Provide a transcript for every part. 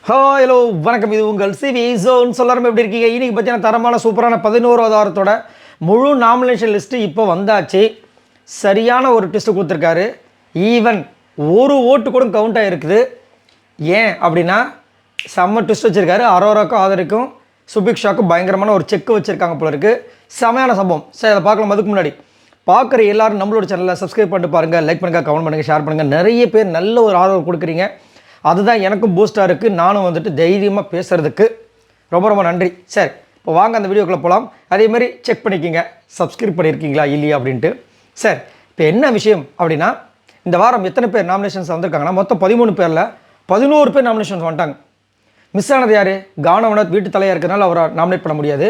Hello வணக்கம். இது உங்கள் சிவி ஜோன். சொல்லாமல் எப்படி இருக்கீங்க? இன்றைக்கி பார்த்தீங்கன்னா தரமான சூப்பரான 11வது வாரத்தோட முழு நாமினேஷன் லிஸ்ட்டு இப்போ வந்தாச்சு. சரியான ஒரு ட்விஸ்ட்டு கொடுத்துருக்காரு. ஈவன் ஒரு ஓட்டு கூட கவுண்ட் ஆகிருக்குது. ஏன் அப்படின்னா செம்ம ட்விஸ்ட் வச்சுருக்காரு. அரோராக்கும் ஆதரிக்கும் சுபிக்ஷாவுக்கும் பயங்கரமான ஒரு செக் வச்சுருக்காங்க போல இருக்குது. செமையான சம்பவம். சரி, அதை பார்க்கலாம். அதுக்கு முன்னாடி பார்க்குற எல்லோரும் நம்மளோட சேனலில் சப்ஸ்கிரைப் பண்ணிட்டு பாருங்கள், லைக் பண்ணுங்கள், கமெண்ட் பண்ணுங்கள், ஷேர் பண்ணுங்கள். நிறைய பேர் நல்ல ஒரு ஆதரவு கொடுக்குறீங்க. அதுதான் எனக்கும் பூஸ்டாக இருக்குது. நானும் வந்துட்டு தைரியமாக பேசுகிறதுக்கு ரொம்ப ரொம்ப நன்றி. சரி, இப்போ வாங்க அந்த வீடியோக்குள்ளே போகலாம். அதேமாதிரி செக் பண்ணிக்கிங்க, சப்ஸ்கிரைப் பண்ணியிருக்கீங்களா இல்லையா அப்படின்ட்டு. சரி, இப்போ என்ன விஷயம் அப்படின்னா, இந்த வாரம் எத்தனை பேர் நாமினேஷன்ஸ் வந்திருக்காங்கன்னா மொத்தம் 13 பேரில் 11 பேர் நாமினேஷன்ஸ் வந்துட்டாங்க. மிஸ் ஆனது யார்? கானவனத் வீட்டு தலையாக இருக்கிறதுனால அவரை நாமினேட் பண்ண முடியாது.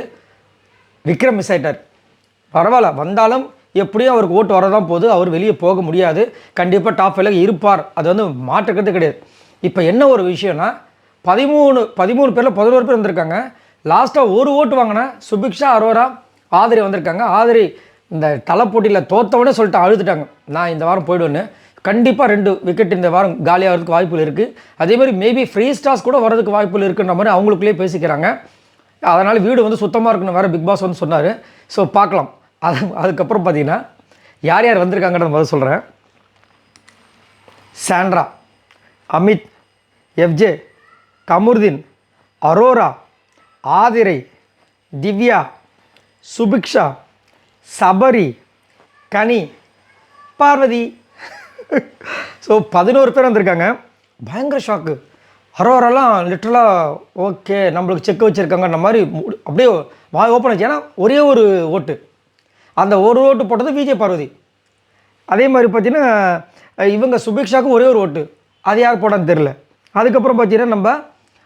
விக்ரம் மிஸ் ஆகிட்டார். பரவாயில்ல, வந்தாலும் எப்படியும் அவருக்கு ஓட்டு வரதான் போகுது. அவர் வெளியே போக முடியாது. கண்டிப்பாக டாப் 5 இருப்பார். அது வந்து மாற்றுக்கிறது கிடையாது. இப்போ என்ன ஒரு விஷயம்னா 13 பேரில் 11 பேர் வந்திருக்காங்க. லாஸ்ட்டாக ஒரு ஓட்டு வாங்கினா சுபிக்ஷா, அரோரா, ஆதிரி வந்திருக்காங்க. ஆதிரி இந்த தலை போட்டியில் தோற்றவனே சொல்லிட்டு அழுதுட்டாங்க, நான் இந்த வாரம் போய்டுவேன்னு. கண்டிப்பாக 2 விக்கெட் இந்த வாரம் காலியாகிறதுக்கு வாய்ப்புகள் இருக்குது. அதேமாதிரி மேபி ஃப்ரீ ஸ்டார்ஸ் கூட வரதுக்கு வாய்ப்புகள் இருக்குன்ற மாதிரி அவங்களுக்குள்ளேயே பேசிக்கிறாங்க. அதனால் வீடு வந்து சுத்தமாக இருக்குன்னு வேறு பிக் பாஸ் வந்து சொன்னார். ஸோ பார்க்கலாம். அதுக்கப்புறம் பார்த்தீங்கன்னா யார் யார் வந்திருக்காங்கன்றத முதல்ல சொல்கிறேன். சாண்ட்ரா, அமித், எஃப்ஜே, கமருதீன், அரோரா, ஆதிரை, திவ்யா, சுபிக்ஷா, சபரி, கனி, பார்வதி. ஸோ 11 பேர் வந்திருக்காங்க. பயங்கர ஷாக்கு. அரோராலாம் லிட்டரலாக ஓகே நம்மளுக்கு செக் வச்சுருக்காங்கன்ற மாதிரி அப்படியே வாய் ஓப்பன் ஆச்சு. ஏன்னா ஒரே ஒரு ஓட்டு, அந்த ஒரு ஓட்டு போட்டது விஜய் பார்வதி. அதே மாதிரி பார்த்தீங்கன்னா இவங்க சுபிக்ஷாவுக்கும் ஒரே ஒரு ஓட்டு, அது யார் போட்டான்னு தெரில. அதுக்கப்புறம் பார்த்தீங்கன்னா நம்ம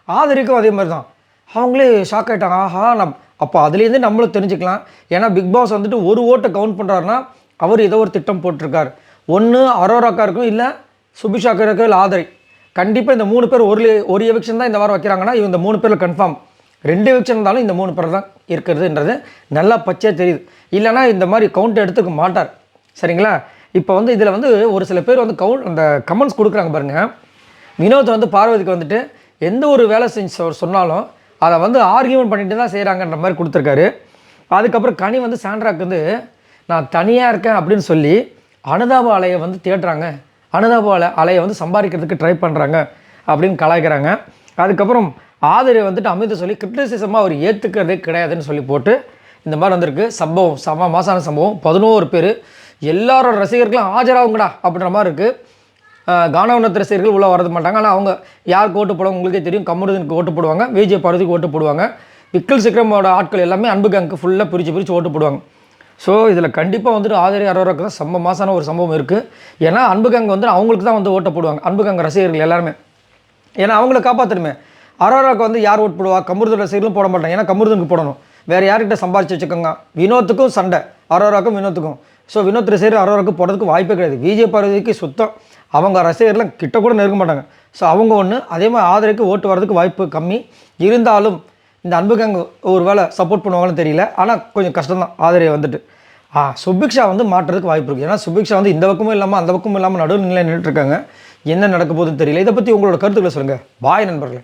ஆதரிக்கும் அதே மாதிரி தான். அவங்களே ஷாக் ஆகிட்டாங்க. ஆஹா, அப்போ அதுலேருந்து நம்மளும் தெரிஞ்சுக்கலாம். ஏன்னா பிக் பாஸ் வந்துட்டு ஒரு ஓட்டை கவுண்ட் பண்ணுறாருன்னா அவர் ஏதோ ஒரு திட்டம் போட்டிருக்கார். ஒன்று அரோராக்கா இருக்கும், இல்லை சுபிக்ஷாக்கா இருக்கும், இல்லை ஆதரி. கண்டிப்பாக இந்த 3 பேர் ஒரு எவிக்ஷன் தான் இந்த வாரம் வைக்கிறாங்கன்னா இந்த 3 பேரில் கன்ஃபார்ம் 2 எவிக்ஷன் இருந்தாலும் இந்த 3 பேர் தான் இருக்கிறதுன்றது நல்லா பச்சையாக தெரியுது. இல்லைனா இந்த மாதிரி கவுண்ட் எடுத்துக்க மாட்டார். சரிங்களா? இப்போ வந்து இதில் வந்து ஒரு சில பேர் வந்து அந்த கமெண்ட்ஸ் கொடுக்குறாங்க பாருங்கள். வினோத் வந்து பார்வதிக்கு வந்துட்டு எந்த ஒரு வேலை செஞ்சு சொன்னாலும் அதை வந்து ஆர்கியூமெண்ட் பண்ணிட்டு தான் செய்கிறாங்கன்ற மாதிரி கொடுத்துருக்காரு. அதுக்கப்புறம் கனி வந்து சாண்ட்ராக்கு வந்து நான் தனியாக இருக்கேன் அப்படின்னு சொல்லி அனுதாப அலையை வந்து தேடுறாங்க, அனுதாப அலையை வந்து சம்பாதிக்கிறதுக்கு ட்ரை பண்ணுறாங்க அப்படின்னு கலாய்க்கிறாங்க. அதுக்கப்புறம் ஆதரை வந்துட்டு அமிர்த சொல்லி கிரிட்டிசிசமாக அவர் ஏற்றுக்கிறதே கிடையாதுன்னு சொல்லி போட்டு இந்த மாதிரி வந்திருக்கு. சம்பவம் மாசான சம்பவம். 11 பேர் எல்லாரோட ரசிகர்களும் ஆஜராகுங்கடா அப்படின்ற மாதிரி இருக்குது. கானவனத் ரசிகர்கள் உள்ளே வரது மாட்டாங்க. ஆனால் அவங்க யாருக்கு ஓட்டு போடுவாங்க உங்களுக்கே தெரியும். கமருதீனுக்கு ஓட்டு போடுவாங்க, விஜய் பார்வதிக்கு ஓட்டு போடுவாங்க. விக்கல் சிக்ரமோட ஆட்கள் எல்லாமே அன்பு கேங்க்கு ஃபுல்லாக பிரித்து ஓட்டு போடுவாங்க. ஸோ இதில் கண்டிப்பாக வந்துட்டு ஆதரி அரோராக்கு தான் செம்ம மாசான ஒரு சம்பவம் இருக்குது. ஏன்னா அன்பு கேங் வந்து அவங்களுக்கு தான் வந்து ஓட்ட போடுவாங்க, அன்பு கேங் ரசிகர்கள் எல்லாருமே. ஏன்னா அவங்கள காப்பாற்றணுமே. அரோராக்கு வந்து யார் ஓட்டு போடுவா? கமருதீன் ரசிகர்களும் போட மாட்டாங்க. ஏன்னா கமருதீனுக்கு போடணும். வேறு யார்கிட்ட சம்பாரிச்சு வச்சுக்கோங்க. வினோத்துக்கும் சண்டை, அரோராக்கும் வினோத்துக்கும். ஸோ வினோத் ரசிகர் அரோராக்கு போடுறதுக்கு வாய்ப்பே கிடையாது. விஜய் பார்வதிக்கு சுத்தம் அவங்க ரசிகர்லாம் கிட்ட கூட நெருங்க மாட்டாங்க. ஸோ அவங்க ஒன்று. அதே மாதிரி ஆதரிக்கு ஓட்டு வரதுக்கு வாய்ப்பு கம்மி. இருந்தாலும் இந்த அன்புக்கு ஒரு வேளை சப்போர்ட் பண்ணுவாங்கன்னு தெரியல. ஆனால் கொஞ்சம் கஷ்டம்தான் ஆதரியை வந்துட்டு. சுபிக்ஷா வந்து மாட்டுறதுக்கு வாய்ப்பு இருக்குது. ஏன்னா சுபிக்ஷா வந்து இந்த பக்கமும் இல்லாமல் அந்த பக்கமும் இல்லாமல் நடுவில் நிலையில் நின்றுட்டுருக்காங்க. என்ன நடக்க போகுதுன்னு தெரியல. இதை பற்றி உங்களோட கருத்துக்களை சொல்லுங்கள். பாய் நண்பர்களே.